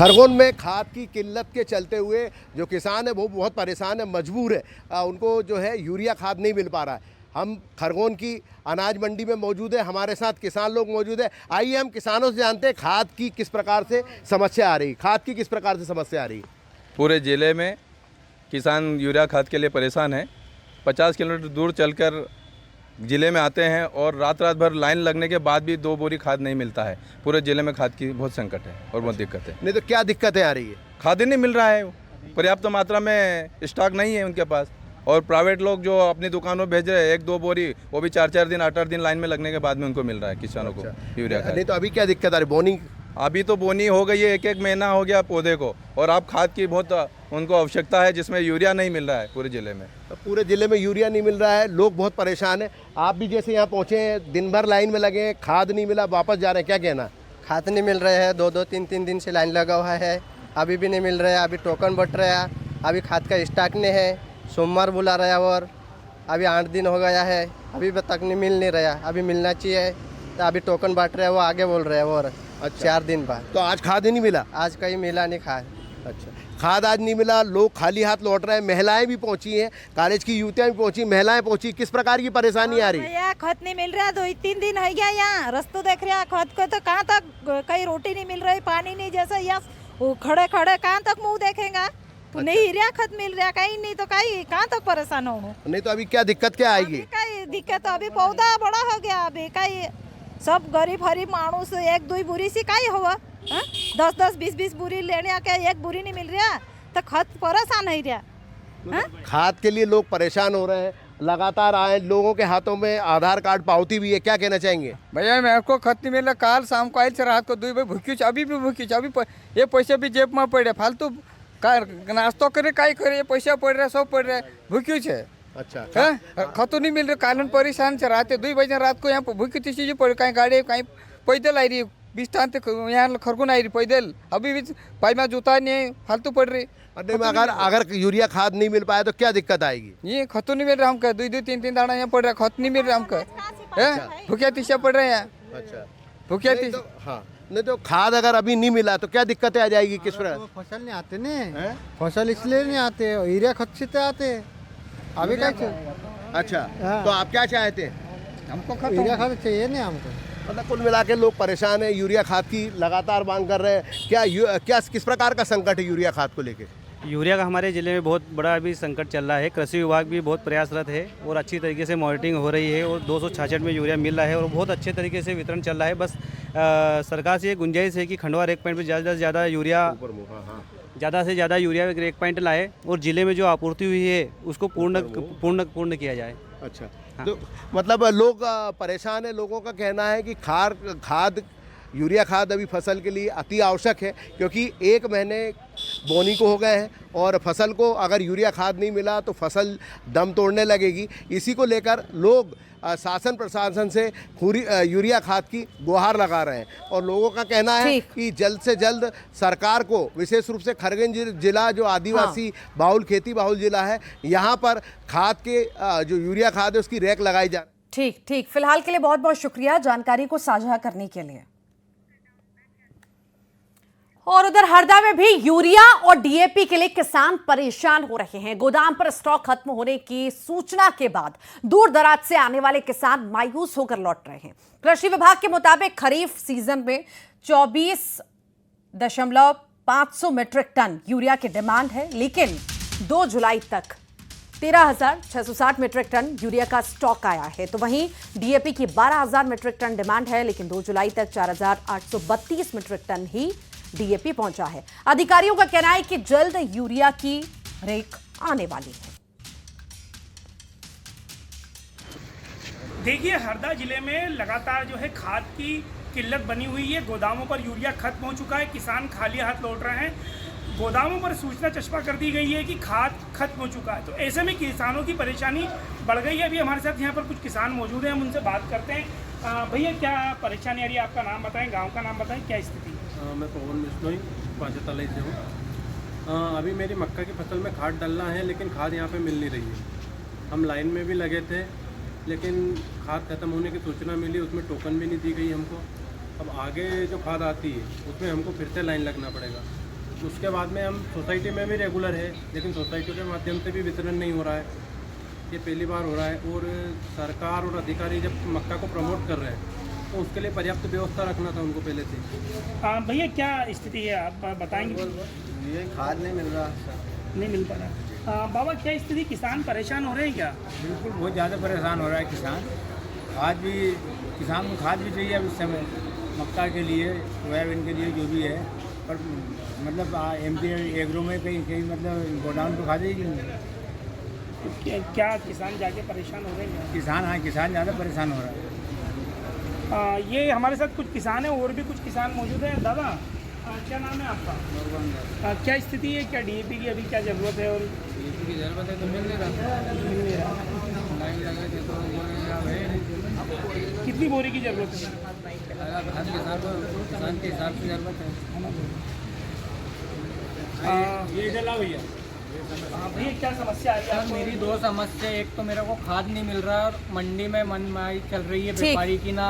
खरगोन में खाद की किल्लत के चलते हुए जो किसान है वो बहुत परेशान है, मजबूर है। उनको जो है यूरिया खाद नहीं मिल पा रहा है। हम खरगोन की अनाज मंडी में मौजूद है, हमारे साथ किसान लोग मौजूद है। आइए हम किसानों से जानते हैं खाद की किस प्रकार से समस्या आ रही, खाद की किस प्रकार से समस्या आ रही। पूरे ज़िले में किसान यूरिया खाद के लिए परेशान है। 50 किलोमीटर दूर चलकर ज़िले में आते हैं और रात भर लाइन लगने के बाद भी 2 बोरी खाद नहीं मिलता है। पूरे ज़िले में खाद की बहुत संकट है और बहुत दिक्कत है। नहीं तो क्या दिक्कतें आ रही है? खाद ही नहीं मिल रहा है, पर्याप्त मात्रा में स्टॉक नहीं है उनके पास। और प्राइवेट लोग जो अपनी दुकानों भेज रहे हैं 1-2 बोरी, वो भी 4-4 दिन 8-8 दिन लाइन में लगने के बाद में उनको मिल रहा है किसानों को यूरिया खाद। नहीं तो अभी क्या दिक्कत आ रही? बोनी अभी तो बोनी हो गई है, 1-1 महीना हो गया पौधे को, और अब खाद की बहुत उनको आवश्यकता है, जिसमें यूरिया नहीं मिल रहा है पूरे ज़िले में। पूरे ज़िले में यूरिया नहीं मिल रहा है, लोग बहुत परेशान हैं। आप भी जैसे यहाँ पहुँचे हैं, दिन भर लाइन में लगे हैं, खाद नहीं मिला, वापस जा रहे हैं, क्या कहना? खाद नहीं मिल रहे हैं, 2-2 3-3 दिन से लाइन लगा हुआ है, अभी भी नहीं मिल रहा है। अभी टोकन बट रहा है, अभी खाद का स्टॉक नहीं है। सोमवार बुला रहा है और अभी 8 दिन हो गया है, अभी तक नहीं मिल नहीं रहा। अभी मिलना चाहिए, तो अभी टोकन बांट रहे हैं, वो आगे बोल रहे हैं। और 4 दिन बाद तो आज खाद ही नहीं मिला? आज कहीं मिला नहीं खाद। अच्छा, खाद आज नहीं मिला, लोग खाली हाथ लौट रहे हैं। महिलाएं भी पहुंची हैं, कॉलेज की युवतियां भी पहुंची, महिलाएं पहुंची। किस प्रकार की परेशानी आ रही है? यहाँ खत नहीं मिल रहा, 2-3 दिन हो गया। यहाँ रास्ता देख रहे हैं, खत को तो कहाँ तक, कहीं रोटी नहीं मिल रही, पानी नहीं, जैसे यहाँ खड़े खड़े कहाँ तक मुंह देखेगा। तो नहीं रहा, खत मिल रहा कहीं नहीं, तो कहीं कहाँ तक परेशान हो। नहीं तो अभी क्या दिक्कत क्या आएगी? कहीं दिक्कत, अभी पौधा बड़ा हो गया, अभी कहीं सब गरीब हरीब मानुस 1-2 बुरी सी कहीं हुआ, 10-10 20-20 बुरी लेने आके 1 बुरी नहीं मिल रहा, तो खत परेशान नहीं रहा। खाद के लिए लोग परेशान हो रहे हैं, लगातार आए, लोगों के हाथों में आधार कार्ड पावती भी है, क्या कहना चाहेंगे? भैया मेरे को खत नहीं मिला, काल शाम को आयल से रात को 2 बजे भूखी, अभी भी भूखी, अभी ये पैसे भी जेब में पड़े, फालतू का नाश्तो करे काई करे, ये पैसा पड़ रहा, सब पड़ रहा है, भूखी है। अच्छा, खतो नहीं मिल रहा, कालन परेशान से रात 2 बजे रात को यहाँ पर भूखी थी चीज़ें पड़, कहीं गाड़ी कहीं पैदल आई रही, 20 स्थान तक यहाँ खरगोन आई रही पैदल, अभी भी पाई में जूता नहीं है, फालतू पड़ रही। अगर यूरिया खाद नहीं मिल पाया तो क्या दिक्कत आएगी? ये खतो नहीं मिल रहा हमका, 2-2 3-3 दाना यहाँ पड़ रहा, खत नहीं मिल रहा हमका, भूखिया तीसा पड़ रहे हैं। अच्छा, भूखिया नहीं तो हाँ, नहीं तो खाद अगर अभी नहीं मिला तो क्या दिक्कतें आ जाएगी? किस प्रकार? फसल नहीं आते ने, फसल इसलिए नहीं आते, यूरिया खत से आते अभी क्या। अच्छा, तो आप क्या चाहते हैं? हमको यूरिया खाद चाहिए नहीं हमको। मतलब कुल मिला के लोग परेशान है, यूरिया खाद की लगातार मांग कर रहे हैं। क्या किस प्रकार का संकट है यूरिया खाद को लेके? यूरिया का हमारे ज़िले में बहुत बड़ा अभी संकट चल रहा है। कृषि विभाग भी बहुत प्रयासरत है और अच्छी तरीके से मॉनिटरिंग हो रही है और 266 में यूरिया मिल रहा है और बहुत अच्छे तरीके से वितरण चल रहा है। बस सरकार से ये गुंजाइश है कि खंडवा रेक पॉइंट पर ज़्यादा से ज़्यादा यूरिया रेक पॉइंट लाए और ज़िले में जो आपूर्ति हुई है उसको पूर्ण किया जाए। अच्छा, तो मतलब लोग परेशान है। लोगों का कहना है कि खाद यूरिया खाद अभी फसल के लिए अति आवश्यक है, क्योंकि 1 महीने बोनी को हो गए हैं और फसल को अगर यूरिया खाद नहीं मिला तो फसल दम तोड़ने लगेगी। इसी को लेकर लोग शासन प्रशासन से यूरिया खाद की गुहार लगा रहे हैं और लोगों का कहना है कि जल्द से जल्द सरकार को, विशेष रूप से खरगोन जिला जो आदिवासी बाहुल खेती बाहुल जिला है, यहाँ पर खाद के जो यूरिया खाद है उसकी रैक लगाई जाए। ठीक, फिलहाल के लिए बहुत बहुत शुक्रिया जानकारी को साझा करने के लिए। और उधर हरदा में भी यूरिया और डीएपी के लिए किसान परेशान हो रहे हैं। गोदाम पर स्टॉक खत्म होने की सूचना के बाद दूर दराज से आने वाले किसान मायूस होकर लौट रहे हैं। कृषि विभाग के मुताबिक खरीफ सीजन में 24,500 मीट्रिक टन यूरिया की डिमांड है, लेकिन 2 जुलाई तक 13,660 मीट्रिक टन यूरिया का स्टॉक आया है। तो वहीं डीएपी की 12,000 मीट्रिक टन डिमांड है, लेकिन 2 जुलाई तक 4,832 मीट्रिक टन ही डीएपी पहुंचा है। अधिकारियों का कहना है कि जल्द यूरिया की रेक आने वाली है। देखिए, हरदा जिले में लगातार जो है खाद की किल्लत बनी हुई है। गोदामों पर यूरिया खत्म हो चुका है, किसान खाली हाथ लौट रहे हैं। गोदामों पर सूचना चस्पा कर दी गई है कि खाद खत्म हो चुका है, तो ऐसे में किसानों की परेशानी बढ़ गई है। अभी हमारे साथ यहाँ पर कुछ किसान मौजूद हैं, हम उनसे बात करते हैं। भैया, क्या परेशानी आ रही है? आपका नाम बताएं, गांव का नाम बताएं, क्या स्थिति है? मैं पवन बिश्नोई पांचतलाई से हूँ। अभी मेरी मक्का की फसल में खाद डालना है, लेकिन खाद यहाँ पे मिल नहीं रही है। हम लाइन में भी लगे थे, लेकिन खाद खत्म होने की सूचना मिली, उसमें टोकन भी नहीं दी गई हमको। अब आगे जो खाद आती है उसमें हमको फिर से लाइन लगना पड़ेगा। उसके बाद में हम सोसाइटी में भी रेगुलर है, लेकिन सोसाइटी के माध्यम से भी वितरण नहीं हो रहा है। ये पहली बार हो रहा है और सरकार और अधिकारी जब मक्का को प्रमोट कर रहे हैं तो उसके लिए पर्याप्त व्यवस्था रखना था उनको पहले से। भैया क्या स्थिति है आप बताएंगे? ये खाद नहीं मिल रहा, नहीं मिल पा रहा। बाबा क्या स्थिति, किसान परेशान हो रहे हैं क्या? बिल्कुल बहुत ज़्यादा परेशान हो रहा है किसान। खाद भी, किसान को खाद भी चाहिए अब इस समय, मक्का के लिए, सोयाबीन के लिए, जो भी है। पर मतलब MP एग्रो में कहीं मतलब गोडाउन तो खाद ही नहीं। क्या किसान जाके परेशान हो रहे हैं? किसान, हाँ किसान ज़्यादा परेशान हो रहा है। ये हमारे साथ कुछ किसान हैं और भी कुछ किसान मौजूद हैं। दादा क्या नाम है आपका? क्या स्थिति है, क्या DAP की अभी क्या ज़रूरत है? और DAP की ज़रूरत है तो मिल नहीं रहा, लाइन लगा के तो कितनी बोरी की ज़रूरत है? किसान के हिसाब से ज़रूरत है। ये डला भैया, भैया क्या समस्या है? सर मेरी दो समस्या, एक तो मेरे को खाद नहीं मिल रहा और मंडी में मनमाई चल रही है, व्यापारी की ना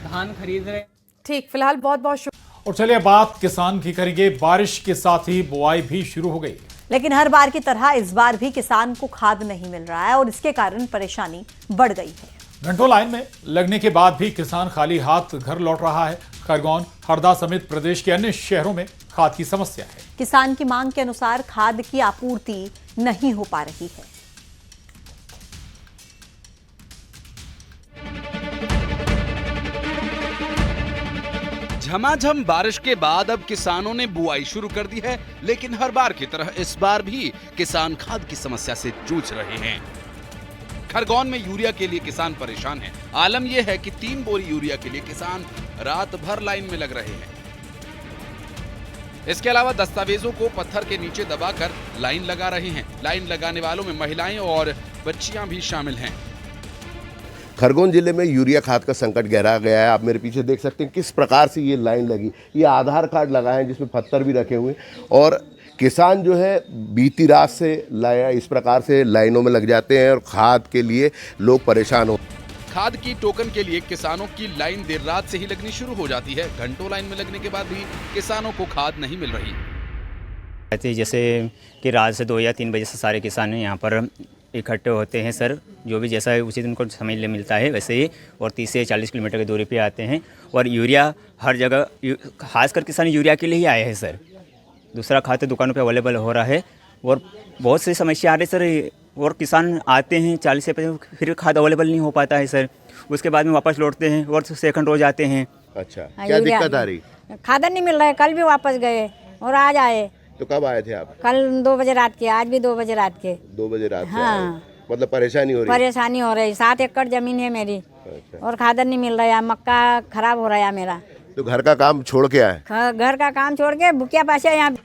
धान खरीद रहे। ठीक, फिलहाल बहुत बहुत शुक्रिया। और चलिए बात किसान की करेंगे। बारिश के साथ ही बुआई भी शुरू हो गई, लेकिन हर बार की तरह इस बार भी किसान को खाद नहीं मिल रहा है और इसके कारण परेशानी बढ़ गई है। घंटों लाइन में लगने के बाद भी किसान खाली हाथ घर लौट रहा है। खरगोन, हरदा समेत प्रदेश के अन्य शहरों में खाद की समस्या है। किसान की मांग के अनुसार खाद की आपूर्ति नहीं हो पा रही है। झमाझम बारिश के बाद अब किसानों ने बुआई शुरू कर दी है, लेकिन हर बार की तरह इस बार भी किसान खाद की समस्या से जूझ रहे हैं। खरगोन में यूरिया के लिए किसान परेशान हैं। आलम यह है कि 3 बोरी यूरिया के लिए किसान रात भर लाइन में लग रहे हैं। इसके अलावा दस्तावेजों को पत्थर के नीचे दबाकर लाइन लगा रहे हैं। लाइन लगाने वालों में महिलाएं और बच्चियां भी शामिल हैं। खरगोन जिले में यूरिया खाद का संकट गहरा गया है। आप मेरे पीछे देख सकते हैं किस प्रकार से ये लाइन लगी। ये आधार कार्ड लगाए हैं जिसमें पत्थर भी रखे हुए हैं और किसान जो है बीती रात से इस प्रकार से लाइनों में लग जाते हैं और खाद के लिए लोग परेशान हो। खाद की टोकन के लिए किसानों की लाइन देर रात से ही लगनी शुरू हो जाती है। घंटों लाइन में लगने के बाद भी किसानों को खाद नहीं मिल रही। जैसे कि रात से 2 या 3 बजे से सारे किसान यहाँ पर इकट्ठे होते हैं सर, जो भी जैसा उचित उनको समय मिलता है वैसे ही, और 30 से 40 किलोमीटर की दूरी पे आते हैं। और यूरिया हर जगह, खासकर किसान यूरिया के लिए ही आए हैं सर। दूसरा खाद तो दुकानों पे अवेलेबल हो रहा है और बहुत सी समस्या आ रही सर। और किसान आते हैं 40 से 50, फिर खाद अवेलेबल नहीं हो पाता है सर। उसके बाद में वापस लौटते हैं और सेकंड रोज आते हैं। अच्छा, क्या दिक्कत आ रही? खाद नहीं मिल रहा है। कल भी वापस गए और आज आए। तो कब आए थे आप? कल 2 बजे रात के, आज भी 2 बजे रात के। 2 बजे रात से हाँ। आए। मतलब परेशानी हो रही? परेशानी हो रही। 7 एकड़ जमीन है मेरी। अच्छा। और खाद नहीं मिल रहा है। मक्का खराब हो रहा है मेरा। तो घर का काम छोड़ के आए? घर का काम छोड़ के भूखिया पासे यहाँ।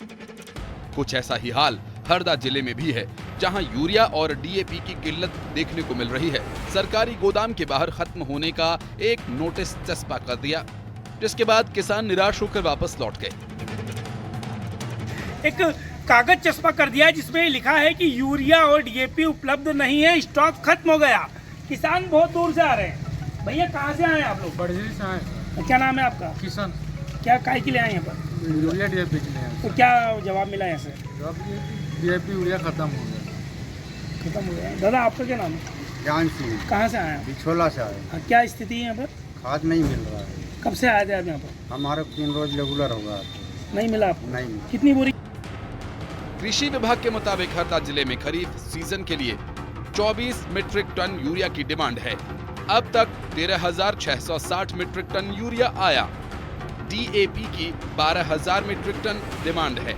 कुछ ऐसा ही हाल हरदा जिले में भी है, जहां यूरिया और DAP की किल्लत देखने को मिल रही है। सरकारी गोदाम के बाहर खत्म होने का एक नोटिस चस्पा कर दिया, जिसके बाद किसान निराश होकर वापस लौट गए। एक कागज चस्पा कर दिया जिसमें लिखा है कि यूरिया और DAP उपलब्ध नहीं है, स्टॉक खत्म हो गया। किसान बहुत दूर से आ रहे हैं। भैया कहाँ से आए आप लोग? बड़जरी से आए। क्या नाम है आपका? किसान। क्या काय के लिए आए यहाँ पर? यूरिया DAP के लिए। तो क्या जवाब मिला यहाँ से? DAP यूरिया खत्म हो गया। खत्म हो गया। दादा आपका क्या नाम है? ज्ञान सिंह। कहाँ से आए? बिछोला से आए। क्या स्थिति है यहाँ पर? खाद नहीं मिल रहा है। कब से आए थे आप यहाँ पर? हमारे 3 रोज रेगुलर होगा। नहीं मिला आपको? नहीं। कितनी बोरी? कृषि विभाग के मुताबिक हरदा जिले में खरीफ सीजन के लिए 24 मीट्रिक टन यूरिया की डिमांड है। अब तक 13,660 मीट्रिक टन यूरिया आया। DAP की 12,000 मीट्रिक टन डिमांड है।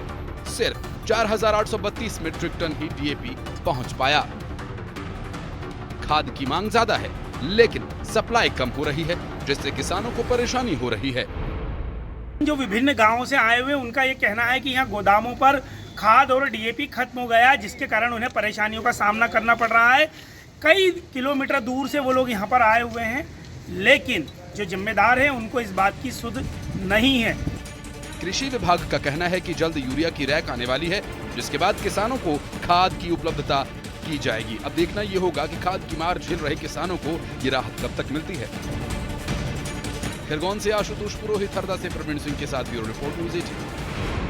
सिर्फ 4,832 मीट्रिक टन ही DAP पहुंच पाया। खाद की मांग ज्यादा है, लेकिन सप्लाई कम हो रही है, जिससे किसानों को परेशानी हो रही है। जो विभिन्न गांवों से आए हुए उनका ये कहना है कि यहाँ गोदामों पर खाद और DAP खत्म हो गया, जिसके कारण उन्हें परेशानियों का सामना करना पड़ रहा है। कई किलोमीटर दूर से वो लोग यहाँ पर आए हुए हैं, लेकिन जो जिम्मेदार है उनको इस बात की सुध नहीं है। कृषि विभाग का कहना है कि जल्द यूरिया की रैक आने वाली है, जिसके बाद किसानों को खाद की उपलब्धता की जाएगी। अब देखना ये होगा कि खाद की मार झेल रहे किसानों को ये राहत कब तक मिलती है। खरगोन से आशुतोष पुरोहित, हरदा से प्रवीण सिंह के साथ ब्यूरो रिपोर्ट न्यूज़ 18।